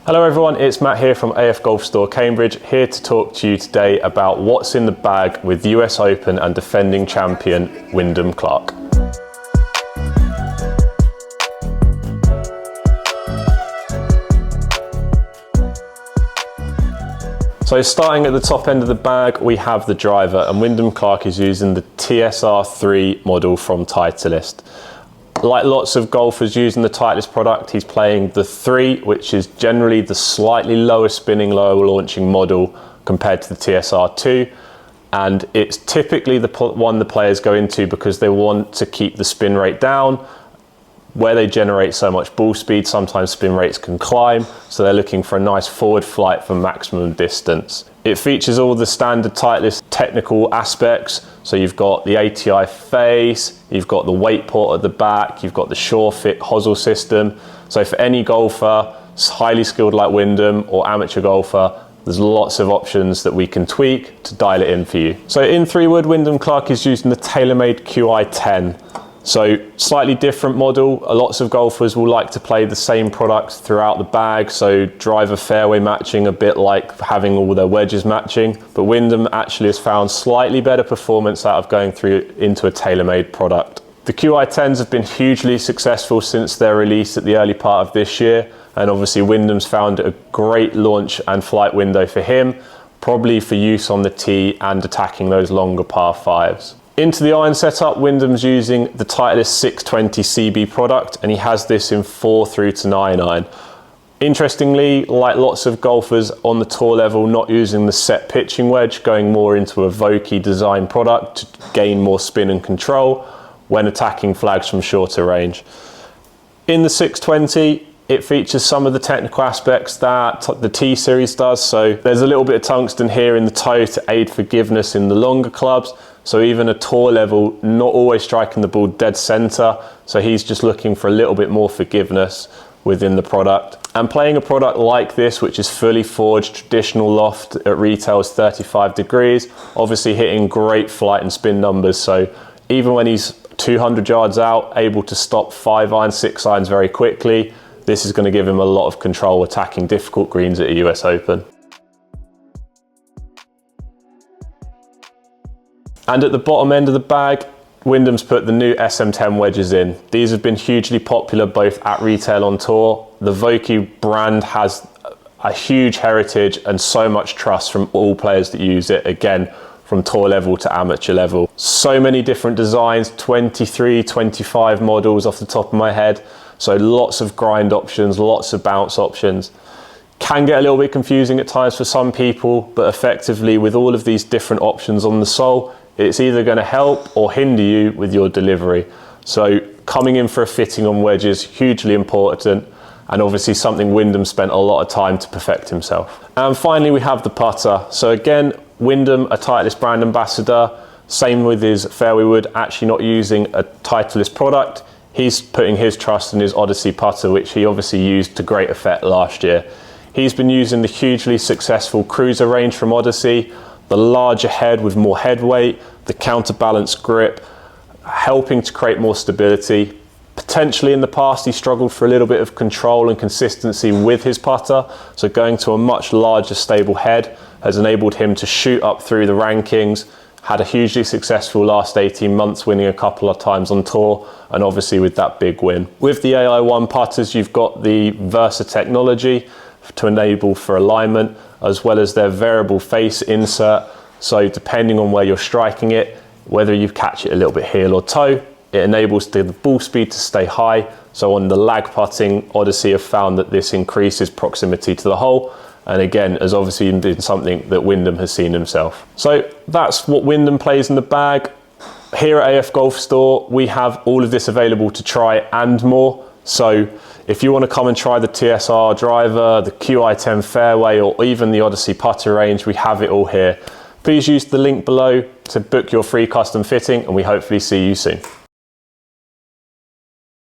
Hello everyone, it's Matt here from AF Golf Store Cambridge, here to talk to you today about what's in the bag with US Open and defending champion Wyndham Clark. So starting at the top end of the bag, we have the driver, and Wyndham Clark is using the TSR3 model from Titleist. Like lots of golfers using the Titleist product, he's playing the 3, which is generally the slightly lower spinning, lower launching model compared to the TSR2. And it's typically the one the players go into because they want to keep the spin rate down. Where they generate so much ball speed, sometimes spin rates can climb, so they're looking for a nice forward flight for maximum distance. It features all the standard Titleist technical aspects, so you've got the ATI face, you've got the weight port at the back, you've got the SureFit hosel system. So for any golfer, highly skilled like Wyndham or amateur golfer, there's lots of options that we can tweak to dial it in for you. So in 3-wood, Wyndham Clark is using the TaylorMade QI10. So slightly different model. Lots of golfers will like to play the same product throughout the bag, so driver fairway matching, a bit like having all their wedges matching, but Wyndham actually has found slightly better performance out of going through into a TaylorMade product. The QI10s have been hugely successful since their release at the early part of this year, and obviously Wyndham's found a great launch and flight window for him, probably for use on the tee and attacking those longer par 5s. Into the iron setup, Wyndham's using the Titleist 620 CB product, and he has this in 4 through to 9 iron. Interestingly, like lots of golfers on the tour level, not using the set pitching wedge, going more into a Vokey design product to gain more spin and control when attacking flags from shorter range. In the 620, it features some of the technical aspects that the T series does. So there's a little bit of tungsten here in the toe to aid forgiveness in the longer clubs. So even a tour level, not always striking the ball dead center. So he's just looking for a little bit more forgiveness within the product. And playing a product like this, which is fully forged, traditional loft at retail is 35 degrees, obviously hitting great flight and spin numbers. So even when he's 200 yards out, able to stop 5-iron, 6-irons very quickly, this is going to give him a lot of control attacking difficult greens at a US Open. And at the bottom end of the bag, Wyndham's put the new SM10 wedges in. These have been hugely popular both at retail and on tour. The Vokey brand has a huge heritage and so much trust from all players that use it, again, from tour level to amateur level. So many different designs, 23, 25 models off the top of my head. So lots of grind options, lots of bounce options. Can get a little bit confusing at times for some people, but effectively with all of these different options on the sole, it's either going to help or hinder you with your delivery. So coming in for a fitting on wedges, hugely important, and obviously something Wyndham spent a lot of time to perfect himself. And finally we have the putter. So again, Wyndham, a Titleist brand ambassador, same with his fairway wood, actually not using a Titleist product. He's putting his trust in his Odyssey putter, which he obviously used to great effect last year. He's been using the hugely successful cruiser range from Odyssey, the larger head with more head weight, the counterbalance grip, helping to create more stability. Potentially in the past, he struggled for a little bit of control and consistency with his putter, so going to a much larger stable head has enabled him to shoot up through the rankings, had a hugely successful last 18 months, winning a couple of times on tour, and obviously with that big win. With the AI1 putters, you've got the Versa technology to enable for alignment, as well as their variable face insert. So depending on where you're striking it, whether you catch it a little bit heel or toe, it enables the ball speed to stay high. So on the lag putting, Odyssey have found that this increases proximity to the hole. And again, has obviously been something that Wyndham has seen himself. So that's what Wyndham plays in the bag. Here at AF Golf Store, we have all of this available to try and more. So if you want to come and try the TSR driver, the QI10 fairway, or even the Odyssey putter range, we have it all here. Please use the link below to book your free custom fitting, and we hopefully see you soon.